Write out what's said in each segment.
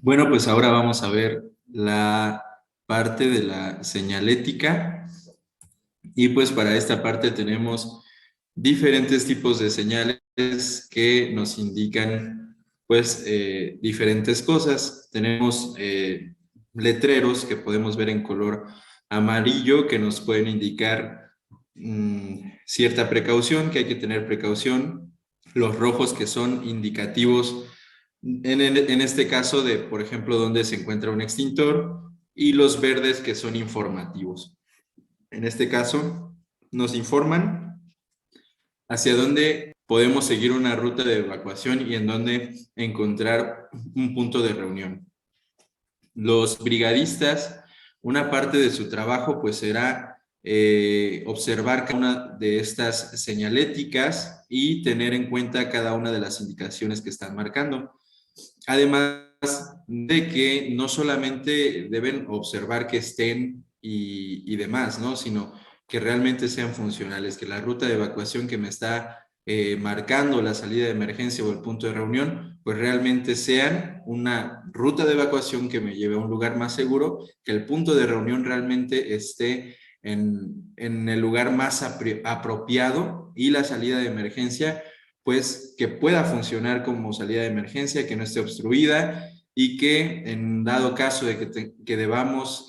Bueno, pues ahora vamos a ver la parte de la señalética y pues para esta parte tenemos diferentes tipos de señales que nos indican pues diferentes cosas. Tenemos letreros que podemos ver en color amarillo que nos pueden indicar cierta precaución, que hay que tener precaución. Los rojos que son indicativos en este caso de, por ejemplo, dónde se encuentra un extintor, y los verdes que son informativos. En este caso, nos informan hacia dónde podemos seguir una ruta de evacuación y en dónde encontrar un punto de reunión. Los brigadistas, una parte de su trabajo pues será observar cada una de estas señaléticas y tener en cuenta cada una de las indicaciones que están marcando. Además de que no solamente deben observar que estén y demás, ¿no? Sino que realmente sean funcionales, que la ruta de evacuación que me está marcando la salida de emergencia o el punto de reunión, pues realmente sean una ruta de evacuación que me lleve a un lugar más seguro, que el punto de reunión realmente esté en el lugar más apropiado, y la salida de emergencia pues que pueda funcionar como salida de emergencia, que no esté obstruida y que en dado caso de que debamos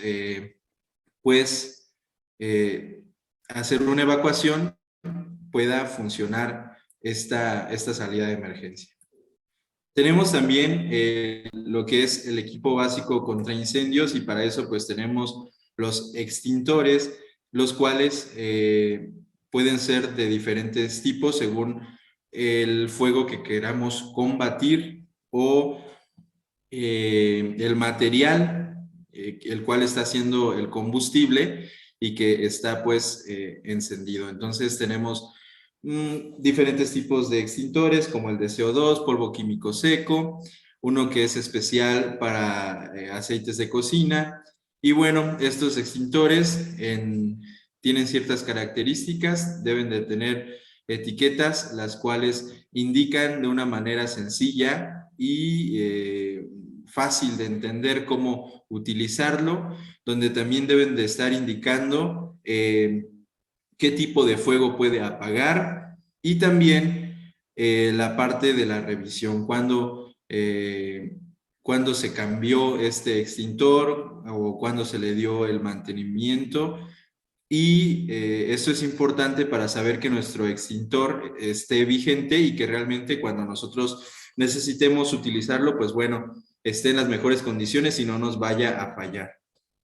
pues eh, hacer una evacuación, pueda funcionar esta salida de emergencia. Tenemos también lo que es el equipo básico contra incendios, y para eso pues tenemos los extintores, los cuales pueden ser de diferentes tipos según el fuego que queramos combatir o el material el cual está haciendo el combustible y que está pues encendido. Entonces tenemos diferentes tipos de extintores como el de CO2, polvo químico seco, uno que es especial para aceites de cocina. Y bueno, estos extintores tienen ciertas características, deben de tener etiquetas las cuales indican de una manera sencilla y fácil de entender cómo utilizarlo, donde también deben de estar indicando qué tipo de fuego puede apagar, y también la parte de la revisión, cuando se cambió este extintor o cuando se le dio el mantenimiento. Y esto es importante para saber que nuestro extintor esté vigente y que realmente cuando nosotros necesitemos utilizarlo, pues bueno, esté en las mejores condiciones y no nos vaya a fallar.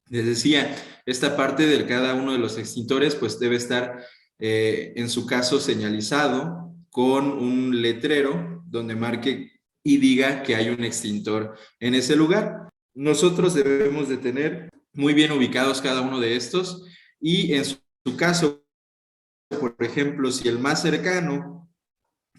Les decía, esta parte de cada uno de los extintores pues debe estar en su caso señalizado con un letrero donde marque y diga que hay un extintor en ese lugar. Nosotros debemos de tener muy bien ubicados cada uno de estos, y en su caso, por ejemplo, si el más cercano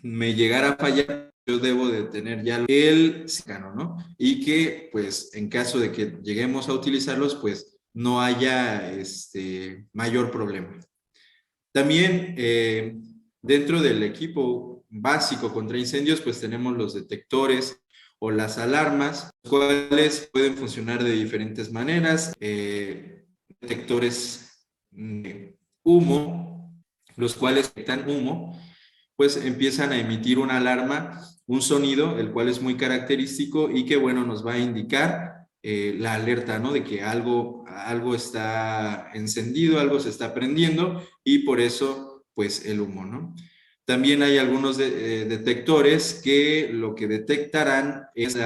me llegara a fallar, yo debo de tener ya el cercano, ¿no? Y que, pues, en caso de que lleguemos a utilizarlos, pues, no haya mayor problema. También, dentro del equipo básico contra incendios, pues, tenemos los detectores o las alarmas, los cuales pueden funcionar de diferentes maneras. Detectores de humo, los cuales detectan humo, pues empiezan a emitir una alarma, un sonido, el cual es muy característico y que, bueno, nos va a indicar la alerta, ¿no? De que algo está encendido, algo se está prendiendo, y por eso, pues, el humo, ¿no? También hay algunos detectores que lo que detectarán es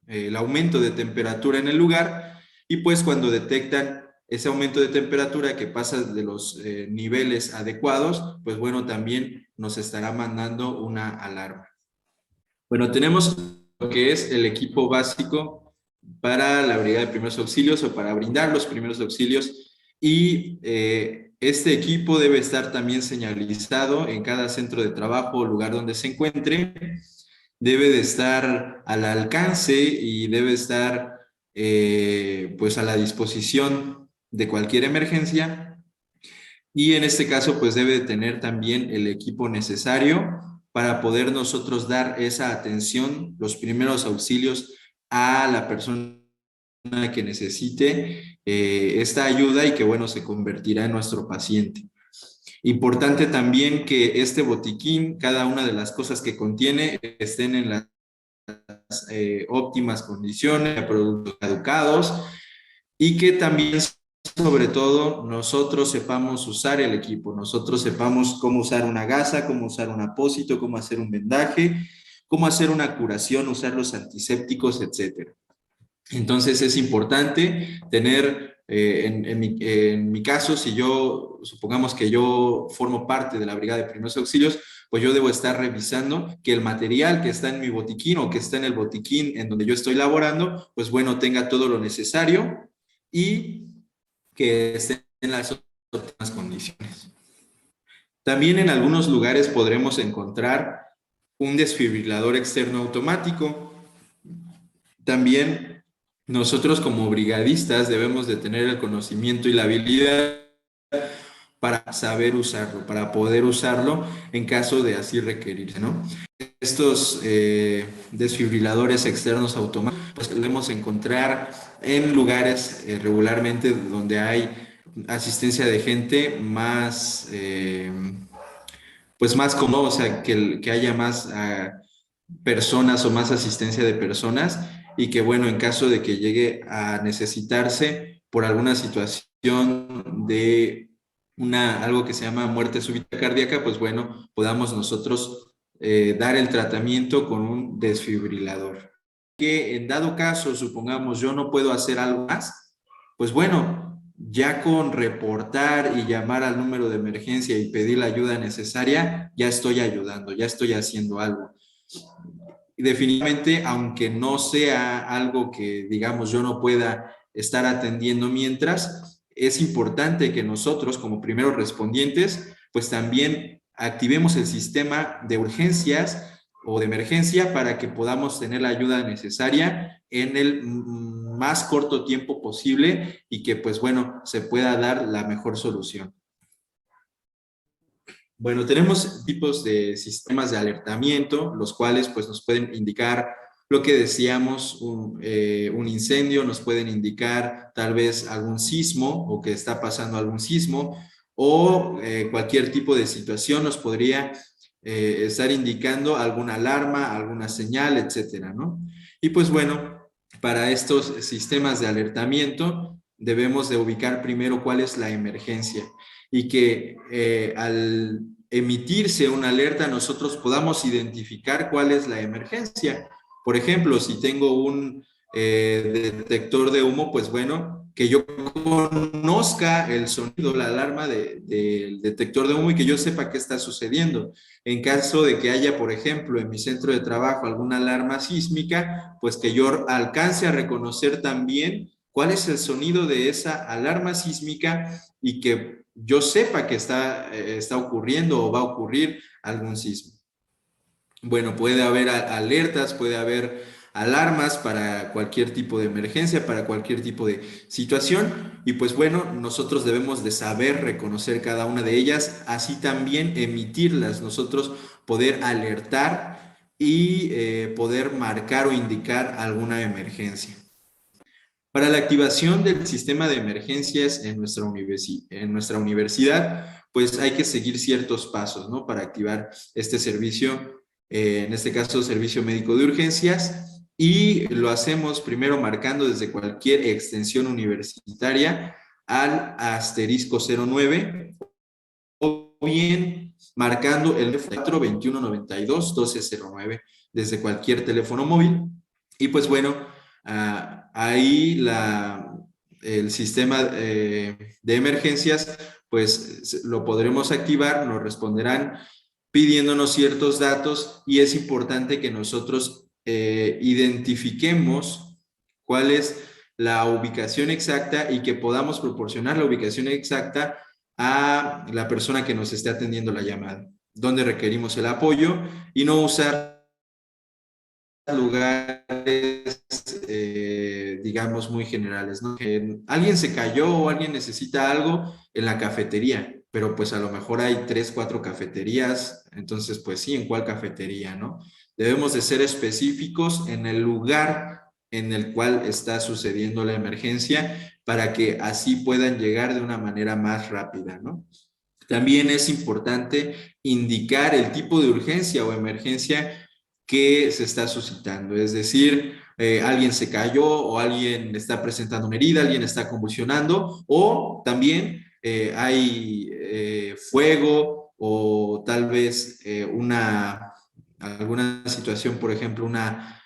el aumento de temperatura en el lugar, y pues cuando detectan ese aumento de temperatura que pasa de los niveles adecuados, pues bueno, también nos estará mandando una alarma. Bueno, tenemos lo que es el equipo básico para la brigada de primeros auxilios o para brindar los primeros auxilios, y este equipo debe estar también señalizado en cada centro de trabajo o lugar donde se encuentre. Debe de estar al alcance y debe estar pues a la disposición de cualquier emergencia, y en este caso pues debe de tener también el equipo necesario para poder nosotros dar esa atención, los primeros auxilios a la persona que necesite esta ayuda y que, bueno, se convertirá en nuestro paciente. Importante también que este botiquín, cada una de las cosas que contiene, estén en las óptimas condiciones, productos caducados, y que también, sobre todo, nosotros sepamos usar el equipo, nosotros sepamos cómo usar una gasa, cómo usar un apósito, cómo hacer un vendaje, cómo hacer una curación, usar los antisépticos, etcétera. Entonces es importante tener, en mi caso, si yo, supongamos que yo formo parte de la Brigada de Primeros Auxilios, pues yo debo estar revisando que el material que está en mi botiquín o que está en el botiquín en donde yo estoy laborando, pues bueno, tenga todo lo necesario y que esté en las óptimas condiciones. También en algunos lugares podremos encontrar un desfibrilador externo automático. También nosotros como brigadistas debemos de tener el conocimiento y la habilidad para saber usarlo, para poder usarlo en caso de así requerirse, ¿no? Estos desfibriladores externos automáticos pues, podemos encontrar en lugares regularmente donde hay asistencia de gente más, pues más cómodo, o sea, que haya más personas o más asistencia de personas y que, bueno, en caso de que llegue a necesitarse por alguna situación de algo que se llama muerte súbita cardíaca, pues bueno, podamos nosotros dar el tratamiento con un desfibrilador. Que en dado caso, supongamos, yo no puedo hacer algo más, pues bueno, ya con reportar y llamar al número de emergencia y pedir la ayuda necesaria, ya estoy ayudando, ya estoy haciendo algo. Y definitivamente, aunque no sea algo que, digamos, yo no pueda estar atendiendo mientras, es importante que nosotros, como primeros respondientes, pues también activemos el sistema de urgencias o de emergencia para que podamos tener la ayuda necesaria en el más corto tiempo posible y que, pues bueno, se pueda dar la mejor solución. Bueno, tenemos tipos de sistemas de alertamiento, los cuales pues nos pueden indicar lo que decíamos, un incendio, nos pueden indicar tal vez algún sismo o que está pasando algún sismo o cualquier tipo de situación nos podría estar indicando alguna alarma, alguna señal, etcétera, ¿no? Y pues bueno, para estos sistemas de alertamiento debemos de ubicar primero cuál es la emergencia y que al emitirse una alerta nosotros podamos identificar cuál es la emergencia. Por ejemplo, si tengo un detector de humo, pues bueno, que yo conozca el sonido, la alarma del detector de humo y que yo sepa qué está sucediendo. En caso de que haya, por ejemplo, en mi centro de trabajo alguna alarma sísmica, pues que yo alcance a reconocer también cuál es el sonido de esa alarma sísmica y que yo sepa que está ocurriendo o va a ocurrir algún sismo. Bueno, puede haber alertas, puede haber alarmas para cualquier tipo de emergencia, para cualquier tipo de situación y pues bueno, nosotros debemos de saber reconocer cada una de ellas, así también emitirlas, nosotros poder alertar y poder marcar o indicar alguna emergencia. Para la activación del sistema de emergencias en nuestra universidad, pues hay que seguir ciertos pasos, ¿no? Para activar este servicio, en este caso, servicio médico de urgencias, y lo hacemos primero marcando desde cualquier extensión universitaria al asterisco 09 o bien marcando el 42192 1209 desde cualquier teléfono móvil. Y pues bueno, ahí el sistema de emergencias, pues lo podremos activar, nos responderán pidiéndonos ciertos datos y es importante que nosotros identifiquemos cuál es la ubicación exacta y que podamos proporcionar la ubicación exacta a la persona que nos esté atendiendo la llamada, donde requerimos el apoyo y no usar lugares, digamos, muy generales, ¿no? Que alguien se cayó o alguien necesita algo en la cafetería, pero pues a lo mejor hay 3, 4 cafeterías, entonces pues sí, ¿en cuál cafetería, no? Debemos de ser específicos en el lugar en el cual está sucediendo la emergencia para que así puedan llegar de una manera más rápida, ¿no? También es importante indicar el tipo de urgencia o emergencia que se está suscitando, es decir, alguien se cayó o alguien está presentando una herida, alguien está convulsionando o también hay fuego o tal vez alguna situación, por ejemplo, una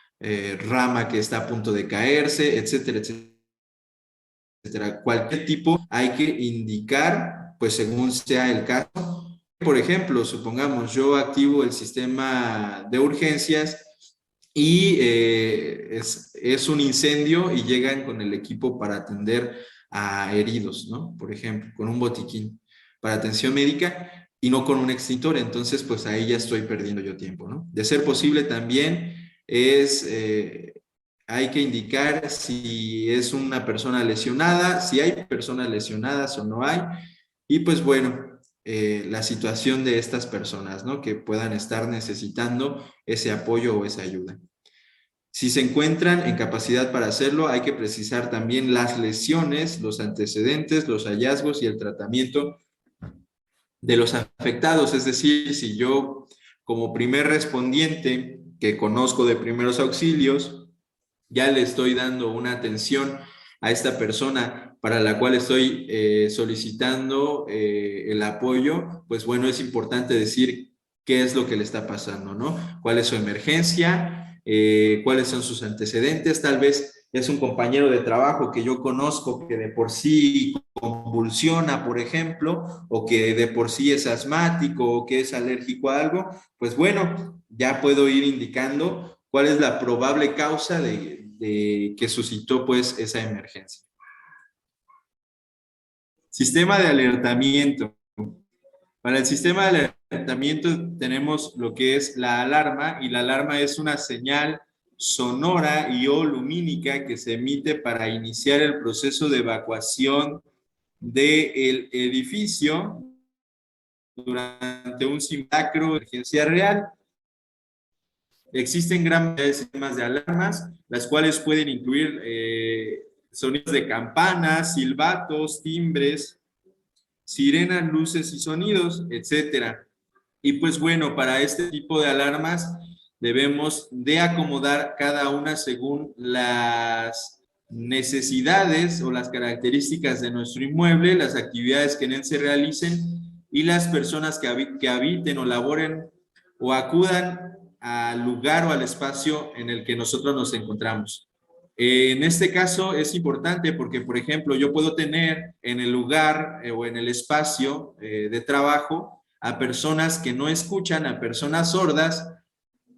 rama que está a punto de caerse, etcétera, etcétera. Cualquier tipo hay que indicar, pues según sea el caso. Por ejemplo, supongamos yo activo el sistema de urgencias y es un incendio y llegan con el equipo para atender a heridos, ¿no? Por ejemplo, con un botiquín para atención médica y no con un extintor, entonces pues ahí ya estoy perdiendo yo tiempo, ¿no? De ser posible también es hay que indicar si es una persona lesionada, si hay personas lesionadas o no hay, y pues bueno, la situación de estas personas, ¿no? Que puedan estar necesitando ese apoyo o esa ayuda. Si se encuentran en capacidad para hacerlo, hay que precisar también las lesiones, los antecedentes, los hallazgos y el tratamiento de los afectados. Es decir, si yo como primer respondiente que conozco de primeros auxilios, ya le estoy dando una atención a esta persona para la cual estoy solicitando el apoyo, pues bueno, es importante decir qué es lo que le está pasando, ¿no? ¿Cuál es su emergencia? ¿Cuáles son sus antecedentes? Tal vez es un compañero de trabajo que yo conozco que de por sí convulsiona, por ejemplo, o que de por sí es asmático o que es alérgico a algo, pues bueno, ya puedo ir indicando cuál es la probable causa de que suscitó pues esa emergencia. Sistema de alertamiento. Para el sistema de alertamiento tenemos lo que es la alarma, y la alarma es una señal sonora y o lumínica que se emite para iniciar el proceso de evacuación del edificio durante un simulacro de emergencia real. Existen gran variedad de sistemas de alarmas, las cuales pueden incluir sonidos de campanas, silbatos, timbres, sirenas, luces y sonidos, etcétera. Y pues bueno, para este tipo de alarmas debemos de acomodar cada una según las necesidades o las características de nuestro inmueble, las actividades que en él se realicen y las personas que habiten o laboren o acudan al lugar o al espacio en el que nosotros nos encontramos. En este caso es importante porque, por ejemplo, yo puedo tener en el lugar o en el espacio de trabajo a personas que no escuchan, a personas sordas,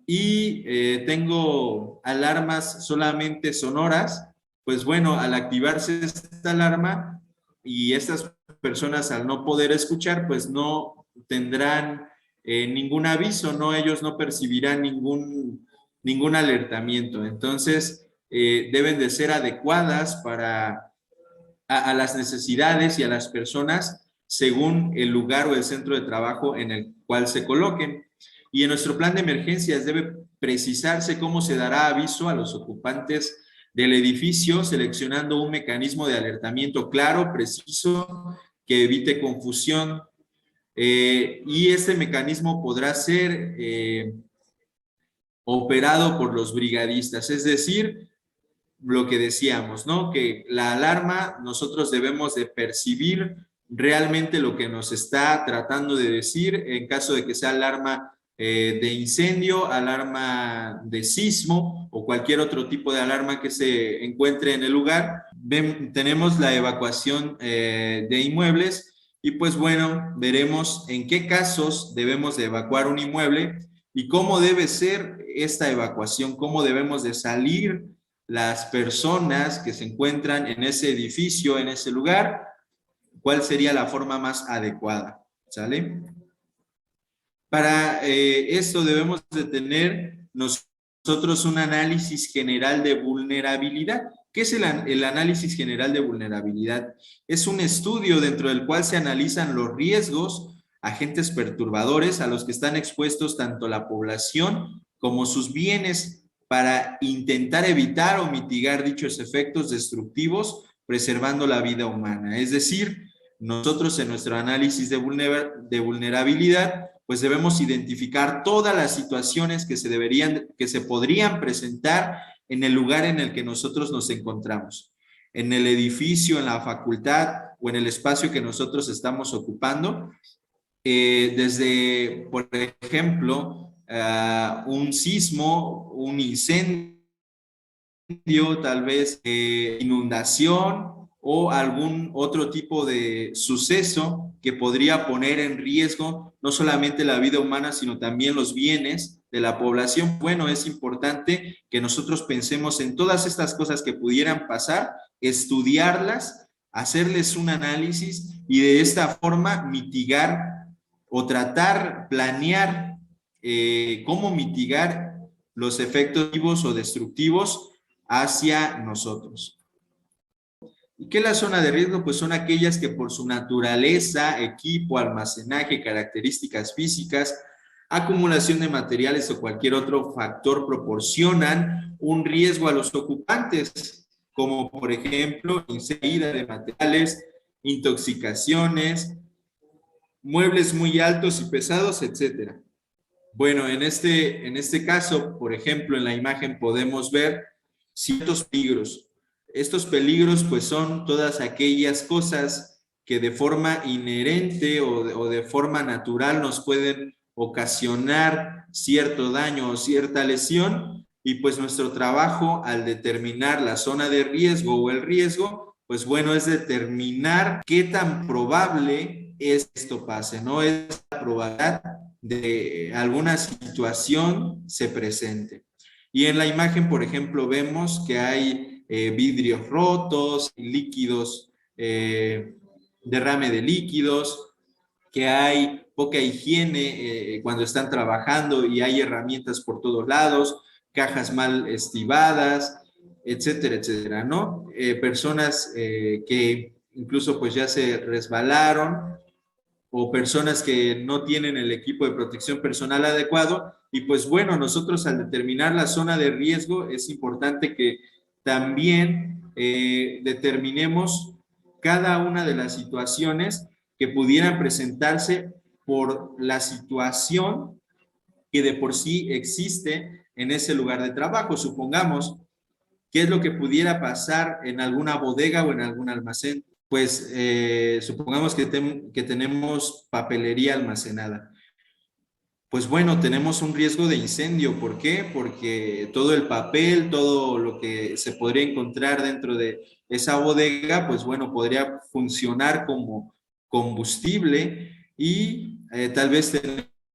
y tengo alarmas solamente sonoras. Pues bueno, al activarse esta alarma y estas personas al no poder escuchar, pues no tendrán ningún aviso, ¿no? Ellos no percibirán ningún alertamiento. Entonces, deben de ser adecuadas a las necesidades y a las personas según el lugar o el centro de trabajo en el cual se coloquen. Y en nuestro plan de emergencias debe precisarse cómo se dará aviso a los ocupantes del edificio, seleccionando un mecanismo de alertamiento claro, preciso, que evite confusión. Y este mecanismo podrá ser operado por los brigadistas, es decir, lo que decíamos, ¿no? Que la alarma nosotros debemos de percibir realmente lo que nos está tratando de decir en caso de que sea alarma de incendio, alarma de sismo o cualquier otro tipo de alarma que se encuentre en el lugar. Tenemos la evacuación de inmuebles y pues bueno, veremos en qué casos debemos de evacuar un inmueble y cómo debe ser esta evacuación, cómo debemos de salir las personas que se encuentran en ese edificio, en ese lugar, cuál sería la forma más adecuada, ¿sale? Para esto debemos de tener nosotros un análisis general de vulnerabilidad. ¿Qué es el análisis general de vulnerabilidad? Es un estudio dentro del cual se analizan los riesgos, agentes perturbadores a los que están expuestos tanto la población como sus bienes para intentar evitar o mitigar dichos efectos destructivos, preservando la vida humana. Es decir, nosotros en nuestro análisis de vulnerabilidad, pues debemos identificar todas las situaciones que se podrían presentar en el lugar en el que nosotros nos encontramos, en el edificio, en la facultad o en el espacio que nosotros estamos ocupando. Desde, por ejemplo, un sismo, un incendio, tal vez inundación o algún otro tipo de suceso que podría poner en riesgo no solamente la vida humana, sino también los bienes de la población. Bueno, es importante que nosotros pensemos en todas estas cosas que pudieran pasar, estudiarlas, hacerles un análisis y de esta forma mitigar o tratar, planear cómo mitigar los efectos negativos o destructivos hacia nosotros. ¿Y qué es la zona de riesgo? Pues son aquellas que por su naturaleza, equipo, almacenaje, características físicas, acumulación de materiales o cualquier otro factor proporcionan un riesgo a los ocupantes, como por ejemplo, inseguida de materiales, intoxicaciones, muebles muy altos y pesados, etcétera. Bueno, en este caso, por ejemplo, en la imagen podemos ver ciertos peligros. Estos peligros, pues, son todas aquellas cosas que de forma inherente o de forma natural nos pueden ocasionar cierto daño o cierta lesión, y pues nuestro trabajo al determinar la zona de riesgo o el riesgo, pues bueno, es determinar qué tan probable es que esto pase, ¿no? Es la probabilidad de alguna situación se presente. Y en la imagen, por ejemplo, vemos que hay vidrios rotos, líquidos, derrame de líquidos, que hay poca higiene cuando están trabajando y hay herramientas por todos lados, cajas mal estivadas, etcétera, etcétera, ¿no? Personas que incluso pues ya se resbalaron, o personas que no tienen el equipo de protección personal adecuado. Y pues bueno, nosotros al determinar la zona de riesgo es importante que también determinemos cada una de las situaciones que pudieran presentarse por la situación que de por sí existe en ese lugar de trabajo. Supongamos, ¿qué es lo que pudiera pasar en alguna bodega o en algún almacén? Pues supongamos que tenemos papelería almacenada. Pues bueno, tenemos un riesgo de incendio. ¿Por qué? Porque todo el papel, todo lo que se podría encontrar dentro de esa bodega, pues bueno, podría funcionar como combustible y tal vez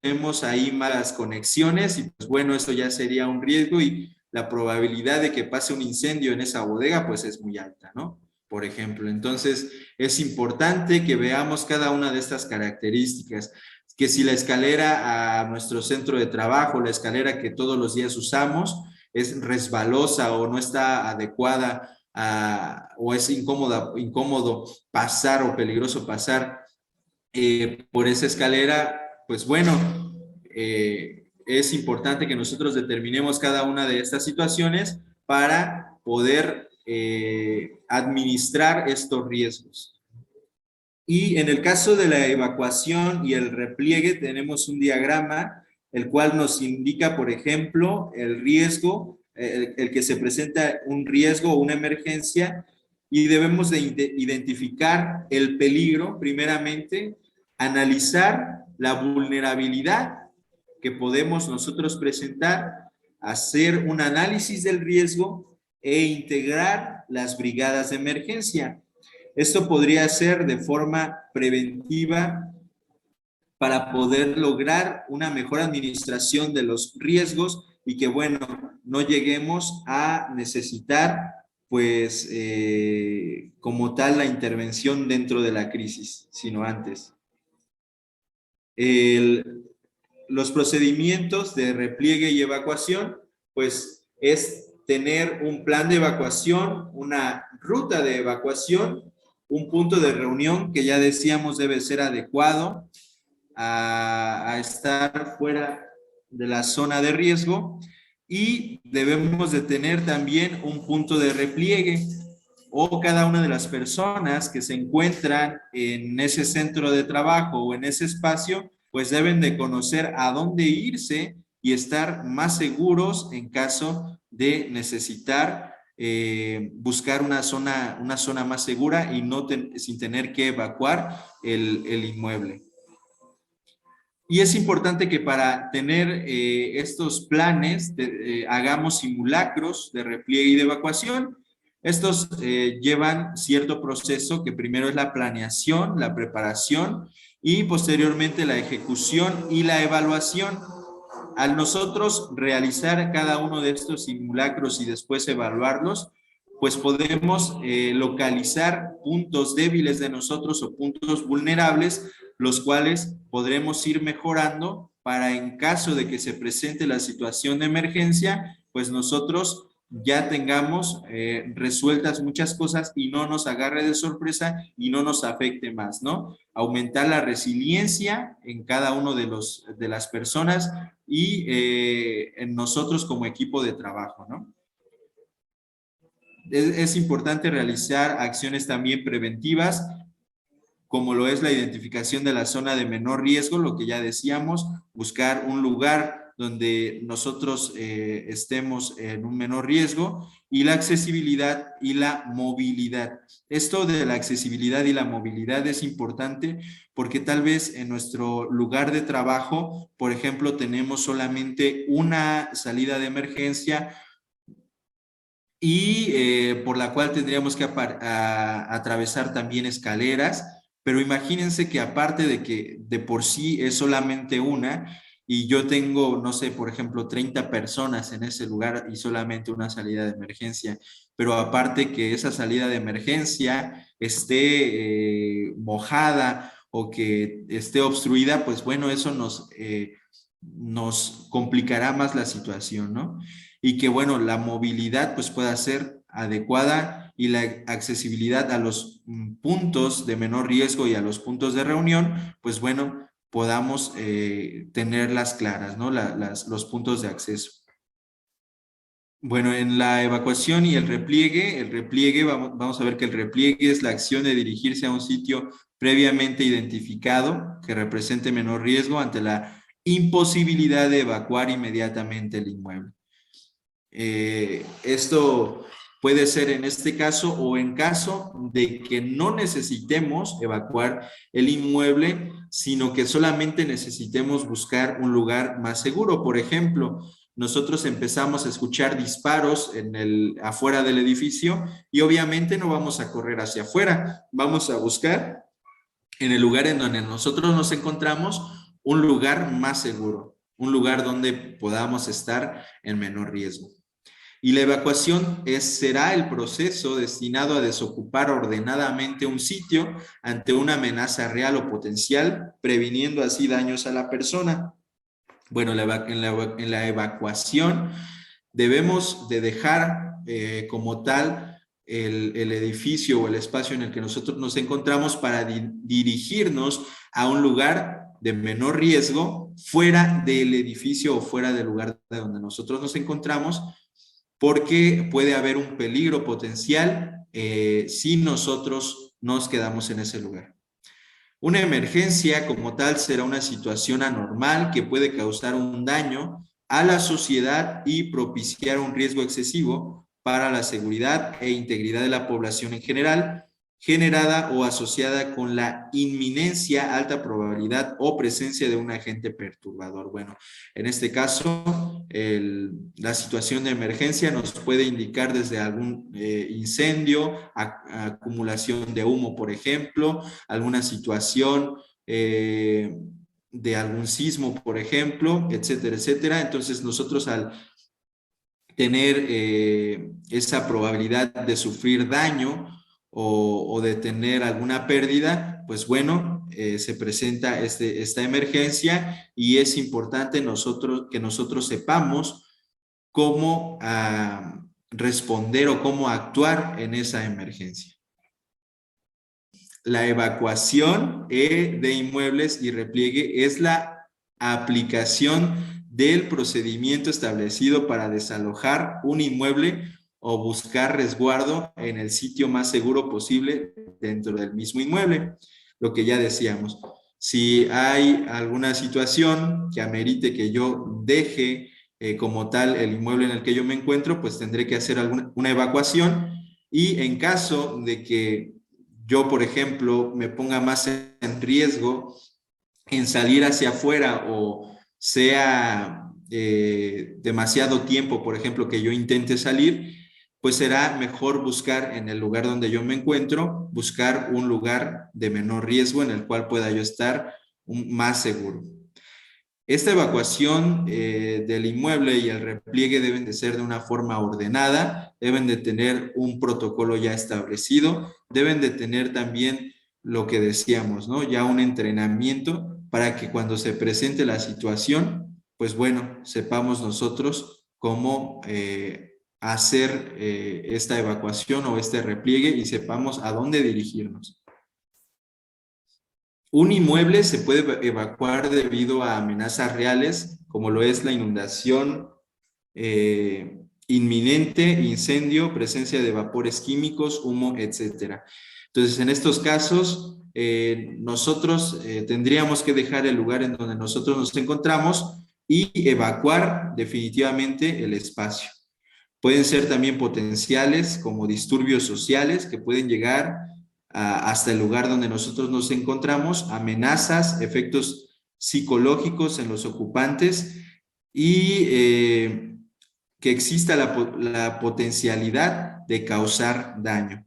tenemos ahí malas conexiones y pues bueno, eso ya sería un riesgo y la probabilidad de que pase un incendio en esa bodega pues es muy alta, ¿no? Por ejemplo, entonces es importante que veamos cada una de estas características, que si la escalera a nuestro centro de trabajo, la escalera que todos los días usamos, es resbalosa o no está adecuada o es incómodo pasar o peligroso pasar por esa escalera, pues bueno, es importante que nosotros determinemos cada una de estas situaciones para poder administrar estos riesgos. Y en el caso de la evacuación y el repliegue tenemos un diagrama el cual nos indica, por ejemplo, el riesgo, el que se presenta un riesgo o una emergencia y debemos de identificar el peligro primeramente, analizar la vulnerabilidad que podemos nosotros presentar, hacer un análisis del riesgo e integrar las brigadas de emergencia. Esto podría ser de forma preventiva para poder lograr una mejor administración de los riesgos y que, bueno, no lleguemos a necesitar, pues, como tal, la intervención dentro de la crisis, sino antes. Los procedimientos de repliegue y evacuación, pues, es tener un plan de evacuación, una ruta de evacuación, un punto de reunión que ya decíamos debe ser adecuado a estar fuera de la zona de riesgo y debemos de tener también un punto de repliegue, o cada una de las personas que se encuentran en ese centro de trabajo o en ese espacio, pues deben de conocer a dónde irse y estar más seguros en caso de necesitar buscar una zona más segura y no sin tener que evacuar el inmueble. Y es importante que para tener estos planes hagamos simulacros de repliegue y de evacuación. Estos llevan cierto proceso que primero es la planeación, la preparación y posteriormente la ejecución y la evaluación. Al nosotros realizar cada uno de estos simulacros y después evaluarlos, pues podemos localizar puntos débiles de nosotros o puntos vulnerables, los cuales podremos ir mejorando para en caso de que se presente la situación de emergencia, pues nosotros ya tengamos resueltas muchas cosas y no nos agarre de sorpresa y no nos afecte más, ¿no? Aumentar la resiliencia en cada uno de las personas y en nosotros como equipo de trabajo, ¿no? Es importante realizar acciones también preventivas, como lo es la identificación de la zona de menor riesgo, lo que ya decíamos, buscar un lugar donde nosotros estemos en un menor riesgo, y la accesibilidad y la movilidad. Esto de la accesibilidad y la movilidad es importante porque tal vez en nuestro lugar de trabajo, por ejemplo, tenemos solamente una salida de emergencia y por la cual tendríamos que atravesar también escaleras, pero imagínense que aparte de que de por sí es solamente una, y yo tengo, no sé, por ejemplo, 30 personas en ese lugar y solamente una salida de emergencia, pero aparte que esa salida de emergencia esté mojada o que esté obstruida, pues bueno, eso nos complicará más la situación, ¿no? Y que, bueno, la movilidad pues pueda ser adecuada y la accesibilidad a los puntos de menor riesgo y a los puntos de reunión, pues bueno, podamos tenerlas claras, ¿no? Los puntos de acceso. Bueno, en la evacuación y el repliegue vamos a ver que el repliegue es la acción de dirigirse a un sitio previamente identificado que represente menor riesgo ante la imposibilidad de evacuar inmediatamente el inmueble. Esto puede ser en este caso o en caso de que no necesitemos evacuar el inmueble, sino que solamente necesitemos buscar un lugar más seguro. Por ejemplo, nosotros empezamos a escuchar disparos afuera del edificio y obviamente no vamos a correr hacia afuera, vamos a buscar en el lugar en donde nosotros nos encontramos un lugar más seguro, un lugar donde podamos estar en menor riesgo. Y la evacuación será el proceso destinado a desocupar ordenadamente un sitio ante una amenaza real o potencial, previniendo así daños a la persona. Bueno, en la evacuación debemos de dejar como tal el edificio o el espacio en el que nosotros nos encontramos para dirigirnos a un lugar de menor riesgo fuera del edificio o fuera del lugar de donde nosotros nos encontramos, porque puede haber un peligro potencial si nosotros nos quedamos en ese lugar. Una emergencia como tal será una situación anormal que puede causar un daño a la sociedad y propiciar un riesgo excesivo para la seguridad e integridad de la población en general, generada o asociada con la inminencia, alta probabilidad o presencia de un agente perturbador. Bueno, en este caso, la situación de emergencia nos puede indicar desde algún incendio, acumulación de humo, por ejemplo, alguna situación de algún sismo, por ejemplo, etcétera, etcétera. Entonces nosotros al tener esa probabilidad de sufrir daño o de tener alguna pérdida, pues bueno, se presenta esta emergencia y es importante que nosotros sepamos cómo responder o cómo actuar en esa emergencia. La evacuación de inmuebles y repliegue es la aplicación del procedimiento establecido para desalojar un inmueble o buscar resguardo en el sitio más seguro posible dentro del mismo inmueble. Lo que ya decíamos, si hay alguna situación que amerite que yo deje como tal el inmueble en el que yo me encuentro, pues tendré que hacer una evacuación, y en caso de que yo, por ejemplo, me ponga más en riesgo en salir hacia afuera o sea demasiado tiempo, por ejemplo, que yo intente salir, pues será mejor buscar en el lugar donde yo me encuentro, buscar un lugar de menor riesgo en el cual pueda yo estar más seguro. Esta evacuación del inmueble y el repliegue deben de ser de una forma ordenada, deben de tener un protocolo ya establecido, deben de tener también lo que decíamos, ¿no? Ya un entrenamiento para que cuando se presente la situación, pues bueno, sepamos nosotros cómo hacer esta evacuación o este repliegue y sepamos a dónde dirigirnos. Un inmueble se puede evacuar debido a amenazas reales, como lo es la inundación inminente, incendio, presencia de vapores químicos, humo, etcétera. Entonces, en estos casos, nosotros tendríamos que dejar el lugar en donde nosotros nos encontramos y evacuar definitivamente el espacio. Pueden ser también potenciales como disturbios sociales que pueden llegar hasta el lugar donde nosotros nos encontramos, amenazas, efectos psicológicos en los ocupantes y que exista la potencialidad de causar daño.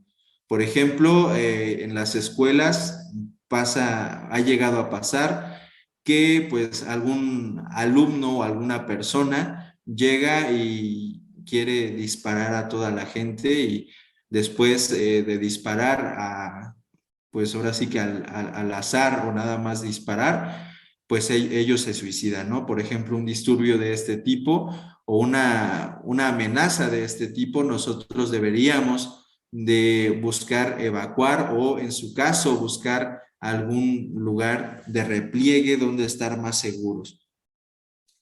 Por ejemplo, en las escuelas ha llegado a pasar que pues algún alumno o alguna persona llega y quiere disparar a toda la gente, y después de disparar pues ahora sí que al azar o nada más disparar, pues ellos se suicidan, ¿no? Por ejemplo, un disturbio de este tipo o una amenaza de este tipo, nosotros deberíamos de buscar evacuar o en su caso buscar algún lugar de repliegue donde estar más seguros.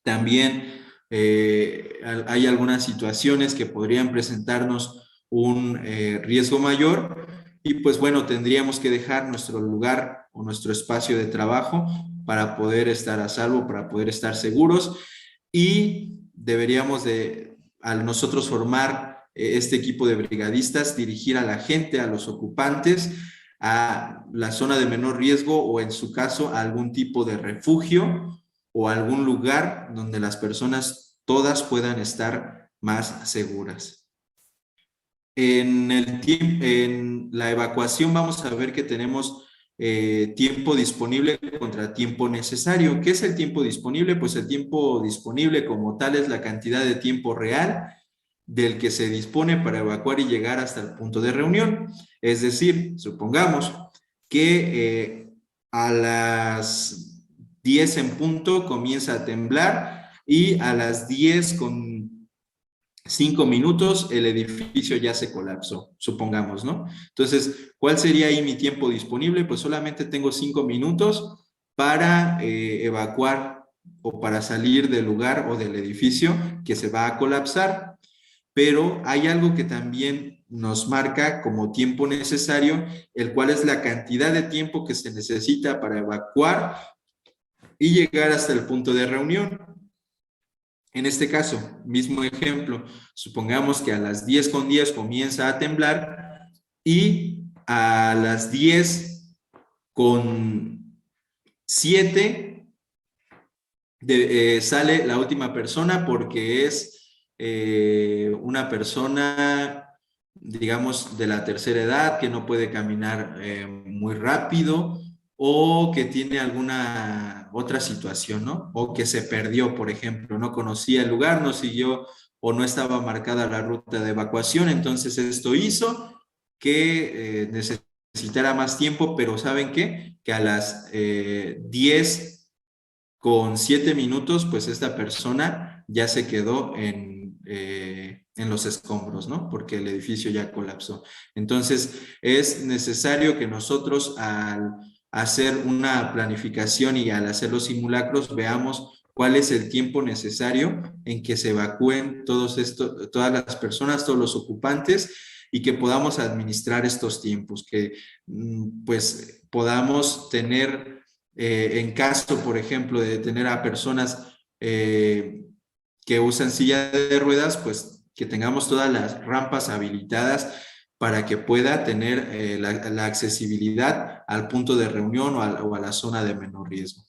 También hay algunas situaciones que podrían presentarnos un riesgo mayor, y pues bueno, tendríamos que dejar nuestro lugar o nuestro espacio de trabajo para poder estar a salvo, para poder estar seguros, y deberíamos de, al nosotros formar este equipo de brigadistas, dirigir a la gente, a los ocupantes, a la zona de menor riesgo o en su caso a algún tipo de refugio o algún lugar donde las personas todas puedan estar más seguras. En la evacuación vamos a ver que tenemos tiempo disponible contra tiempo necesario. ¿Qué es el tiempo disponible? Pues el tiempo disponible como tal es la cantidad de tiempo real del que se dispone para evacuar y llegar hasta el punto de reunión. Es decir, supongamos que a las 10 en punto comienza a temblar y a las 10:05 el edificio ya se colapsó, supongamos, ¿no? Entonces, ¿cuál sería ahí mi tiempo disponible? Pues solamente tengo 5 minutos para evacuar o para salir del lugar o del edificio que se va a colapsar. Pero hay algo que también nos marca como tiempo necesario, el cual es la cantidad de tiempo que se necesita para evacuar y llegar hasta el punto de reunión. En este caso, mismo ejemplo, supongamos que a las 10:10 comienza a temblar y a las 10:07 sale la última persona, porque es una persona, digamos, de la tercera edad que no puede caminar muy rápido o que tiene alguna otra situación, ¿no? O que se perdió, por ejemplo, no conocía el lugar, no siguió o no estaba marcada la ruta de evacuación. Entonces esto hizo que necesitara más tiempo, pero ¿saben qué? Que a las 10:07, pues esta persona ya se quedó en los escombros, ¿no? Porque el edificio ya colapsó. Entonces, es necesario que nosotros al hacer una planificación y al hacer los simulacros veamos cuál es el tiempo necesario en que se evacúen todas las personas, todos los ocupantes, y que podamos administrar estos tiempos, que pues podamos tener, en caso, por ejemplo, de tener a personas que usan silla de ruedas, pues que tengamos todas las rampas habilitadas para que pueda tener la accesibilidad al punto de reunión o a la zona de menor riesgo.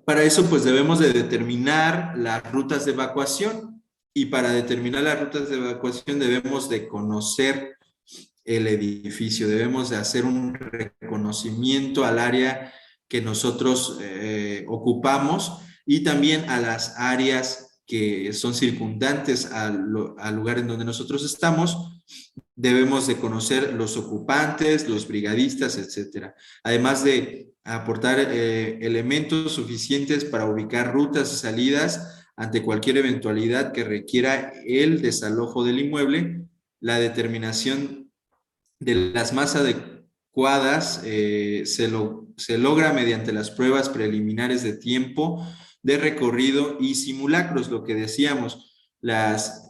Para eso, pues debemos de determinar las rutas de evacuación, y para determinar las rutas de evacuación debemos de conocer el edificio, debemos de hacer un reconocimiento al área que nosotros ocupamos, y también a las áreas que son circundantes al lugar en donde nosotros estamos. Debemos de conocer los ocupantes, los brigadistas, etcétera. Además de aportar elementos suficientes para ubicar rutas y salidas ante cualquier eventualidad que requiera el desalojo del inmueble. La determinación de las más adecuadas se logra mediante las pruebas preliminares de tiempo de recorrido y simulacros, lo que decíamos, las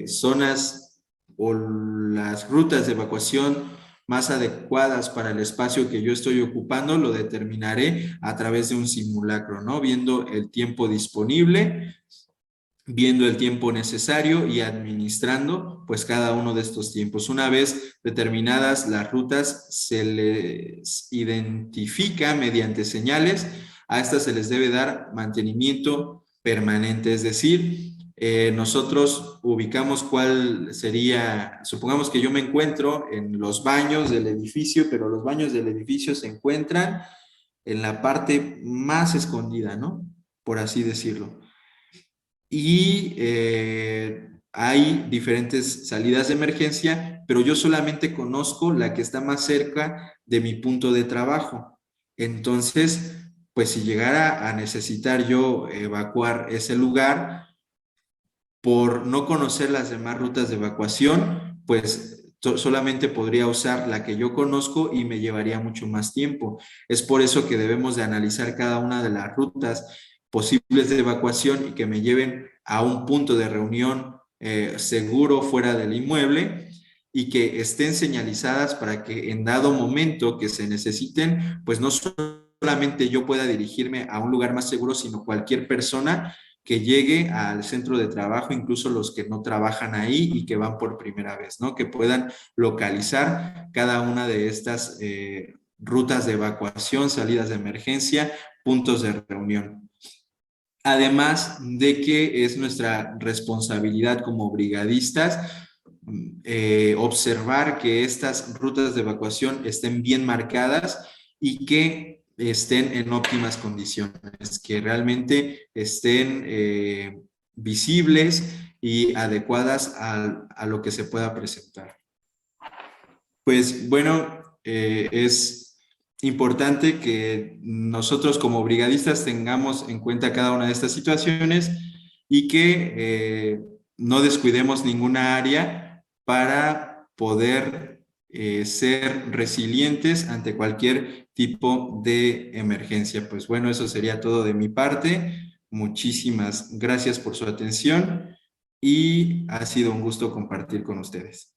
zonas o las rutas de evacuación más adecuadas para el espacio que yo estoy ocupando lo determinaré a través de un simulacro, ¿no? Viendo el tiempo disponible, viendo el tiempo necesario y administrando pues cada uno de estos tiempos. Una vez determinadas las rutas, se les identifica mediante señales. A estas se les debe dar mantenimiento permanente, es decir, nosotros ubicamos cuál sería, supongamos que yo me encuentro en los baños del edificio, pero los baños del edificio se encuentran en la parte más escondida, ¿no? Por así decirlo. Y hay diferentes salidas de emergencia, pero yo solamente conozco la que está más cerca de mi punto de trabajo. Entonces, pues si llegara a necesitar yo evacuar ese lugar, por no conocer las demás rutas de evacuación, pues solamente podría usar la que yo conozco y me llevaría mucho más tiempo. Es por eso que debemos de analizar cada una de las rutas posibles de evacuación y que me lleven a un punto de reunión seguro fuera del inmueble, y que estén señalizadas para que en dado momento que se necesiten, pues no solamente yo pueda dirigirme a un lugar más seguro, sino cualquier persona que llegue al centro de trabajo, incluso los que no trabajan ahí y que van por primera vez, ¿no? Que puedan localizar cada una de estas rutas de evacuación, salidas de emergencia, puntos de reunión. Además de que es nuestra responsabilidad como brigadistas observar que estas rutas de evacuación estén bien marcadas y que estén en óptimas condiciones, que realmente estén visibles y adecuadas a lo que se pueda presentar. Pues bueno, es importante que nosotros como brigadistas tengamos en cuenta cada una de estas situaciones y que no descuidemos ninguna área para poder ser resilientes ante cualquier tipo de emergencia. Pues bueno, eso sería todo de mi parte. Muchísimas gracias por su atención y ha sido un gusto compartir con ustedes.